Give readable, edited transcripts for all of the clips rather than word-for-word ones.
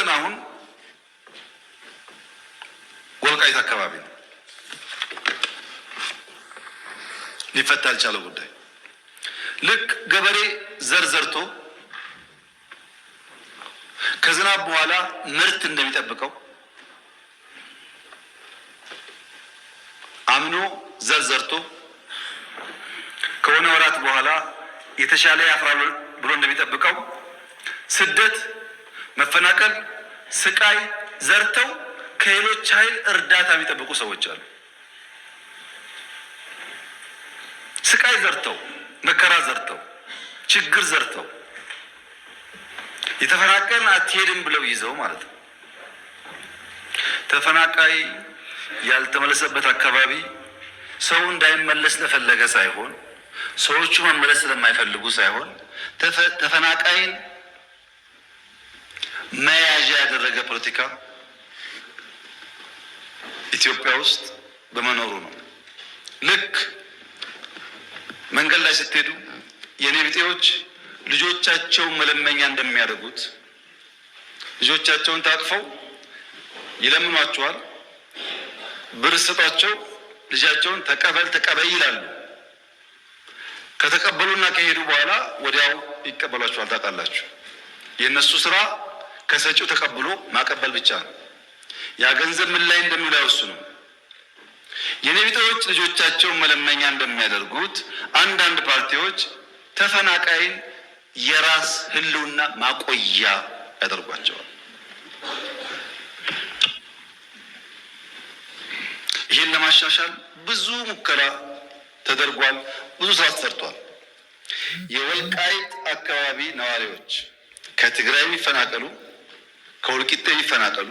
የሚያስቸግረን አሁን ወልቃይት አካባቢ ነው ሊፈታ ያልቻለው ጉዳይ። ልክ ገበሬ ዘር ዘርቶ ከዝናብ በኋላ ምርት እንደሚጠብቀው አምኖ ዘር ዘርቶ ከሆነ ወራት በኋላ የተሻለ ያፍራል ብሎ እንደሚጠብቀው ስደት፣ መፈናቀል፣ ስቃይ ዘርተው ከሌሎች ኃይል እርዳታ የሚጠብቁ ሰዎች አሉ። ስቃይ ዘርተው፣ መከራ ዘርተው፣ ችግር ዘርተው የተፈናቀልን አትሄድም ብለው ይዘው ማለት ነው። ተፈናቃይ ያልተመለሰበት አካባቢ ሰው እንዳይመለስ ለፈለገ ሳይሆን ሰዎቹ መመለስ ስለማይፈልጉ ሳይሆን ተፈናቃይን መያዣ ያደረገ ፖለቲካ ኢትዮጵያ ውስጥ በመኖሩ ነው። ልክ መንገድ ላይ ስትሄዱ የኔ ቢጤዎች ልጆቻቸውን መለመኛ እንደሚያደርጉት ልጆቻቸውን ታቅፈው ይለምኗቸዋል። ብር ስጧቸው፣ ልጃቸውን ተቀበል ተቀበይ ይላሉ። ከተቀበሉና ከሄዱ በኋላ ወዲያው ይቀበሏቸዋል። ታውቃላችሁ፣ የእነሱ ስራ ከሰጪው ተቀብሎ ማቀበል ብቻ ነው። ያ ገንዘብ ምን ላይ እንደሚውል አይወስኑም። የኔ ቢጤዎች ልጆቻቸውን መለመኛ እንደሚያደርጉት አንዳንድ ፓርቲዎች ተፈናቃይን የራስ ህልውና ማቆያ ያደርጓቸዋል። ይህን ለማሻሻል ብዙ ሙከራ ተደርጓል። ብዙ ስራ ተሰርቷል። የወልቃይት አካባቢ ነዋሪዎች ከትግራይ የሚፈናቀሉ፣ ከወልቂጤ የሚፈናቀሉ፣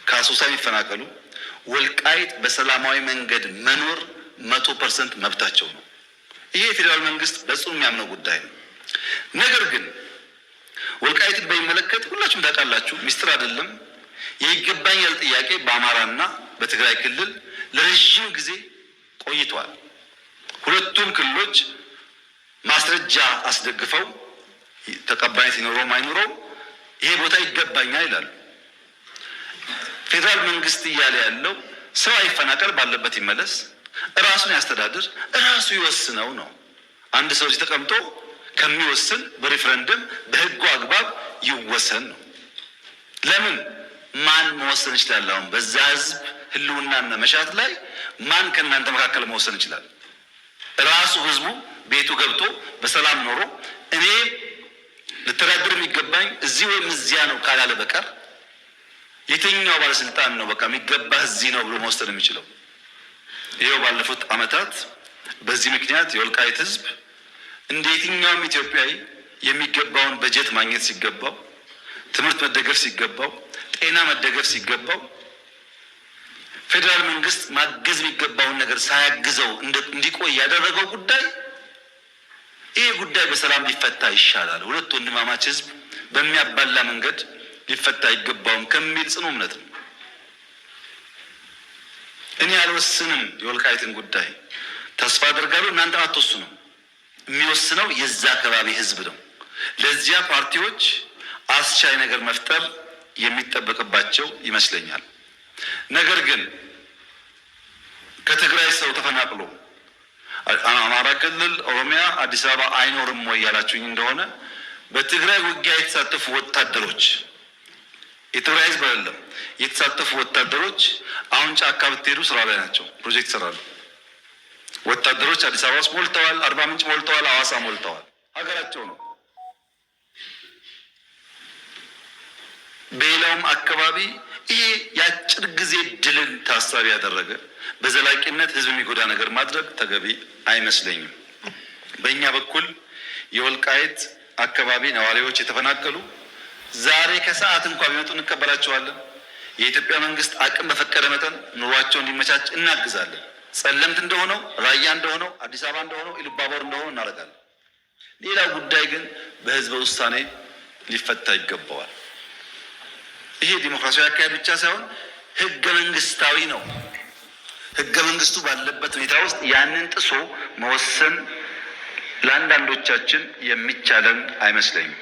ከአሶሳ የሚፈናቀሉ ወልቃይት በሰላማዊ መንገድ መኖር 100% መብታቸው ነው። ይሄ የፌዴራል መንግስት በጽኑ የሚያምነው ጉዳይ ነው። ነገር ግን ወልቃይትን በሚመለከት ሁላችሁም ታውቃላችሁ፣ ሚስጥር አይደለም። የይገባኛል ጥያቄ በአማራና በትግራይ ክልል ለረጅም ጊዜ ቆይቷል። ሁለቱም ክልሎች ማስረጃ አስደግፈው ተቀባይነት ይኖረውም አይኖረውም ይሄ ቦታ ይገባኛል ይላሉ። ፌዴራል መንግስት እያለ ያለው ሰው አይፈናቀል፣ ባለበት ይመለስ፣ ራሱን ያስተዳድር፣ ራሱ ይወስነው ነው። አንድ ሰው ተቀምጦ ከሚወስን በሪፍረንደም በህጉ አግባብ ይወሰን ነው። ለምን ማን መወሰን ይችላል? አሁን በዛ ህዝብ ህልውናና መሻት ላይ ማን ከእናንተ መካከል መወሰን ይችላል? ራሱ ህዝቡ ቤቱ ገብቶ በሰላም ኖሮ እኔ ልተዳደር የሚገባኝ እዚህ ወይም እዚያ ነው ካላለ በቀር የትኛው ባለስልጣን ነው በቃ የሚገባ እዚህ ነው ብሎ መወሰን የሚችለው? ይሄው ባለፉት አመታት በዚህ ምክንያት የወልቃይት ህዝብ እንደ የትኛውም ኢትዮጵያዊ የሚገባውን በጀት ማግኘት ሲገባው፣ ትምህርት መደገፍ ሲገባው፣ ጤና መደገፍ ሲገባው ፌዴራል መንግስት ማገዝ የሚገባውን ነገር ሳያግዘው እንዲቆይ ያደረገው ጉዳይ ይሄ ጉዳይ በሰላም ሊፈታ ይሻላል፣ ሁለት ወንድማማች ህዝብ በሚያባላ መንገድ ሊፈታ አይገባውም ከሚል ጽኑ እምነት ነው። እኔ አልወስንም የወልቃይትን ጉዳይ፣ ተስፋ አደርጋለሁ እናንተ አትወስኑ። የሚወስነው የዛ አካባቢ ህዝብ ነው። ለዚያ ፓርቲዎች አስቻይ ነገር መፍጠር የሚጠበቅባቸው ይመስለኛል። ነገር ግን ከትግራይ ሰው ተፈናቅሎ አማራ ክልል፣ ኦሮሚያ፣ አዲስ አበባ አይኖርም ወይ ያላችሁኝ እንደሆነ በትግራይ ውጊያ የተሳተፉ ወታደሮች የትግራይ ህዝብ አይደለም የተሳተፉ ወታደሮች አሁን ጫካ ብትሄዱ ስራ ላይ ናቸው፣ ፕሮጀክት ይሰራሉ። ወታደሮች አዲስ አበባ ውስጥ ሞልተዋል፣ አርባ ምንጭ ሞልተዋል፣ ሐዋሳ ሞልተዋል። ሀገራቸው ነው። በሌላውም አካባቢ ይሄ የአጭር ጊዜ ድልን ታሳቢ ያደረገ በዘላቂነት ህዝብ የሚጎዳ ነገር ማድረግ ተገቢ አይመስለኝም። በእኛ በኩል የወልቃይት አካባቢ ነዋሪዎች የተፈናቀሉ ዛሬ ከሰዓት እንኳን ቢመጡ እንቀበላቸዋለን። የኢትዮጵያ መንግስት አቅም በፈቀደ መጠን ኑሯቸው እንዲመቻች እናግዛለን። ጸለምት እንደሆነው፣ ራያ እንደሆነው፣ አዲስ አበባ እንደሆነው፣ ኢሉባቦር እንደሆነው እናደርጋለን። ሌላው ጉዳይ ግን በህዝበ ውሳኔ ሊፈታ ይገባዋል። ይሄ ዲሞክራሲያዊ አካሄድ ብቻ ሳይሆን ህገ መንግስታዊ ነው። ህገ መንግስቱ ባለበት ሁኔታ ውስጥ ያንን ጥሶ መወሰን ለአንዳንዶቻችን የሚቻለን አይመስለኝም።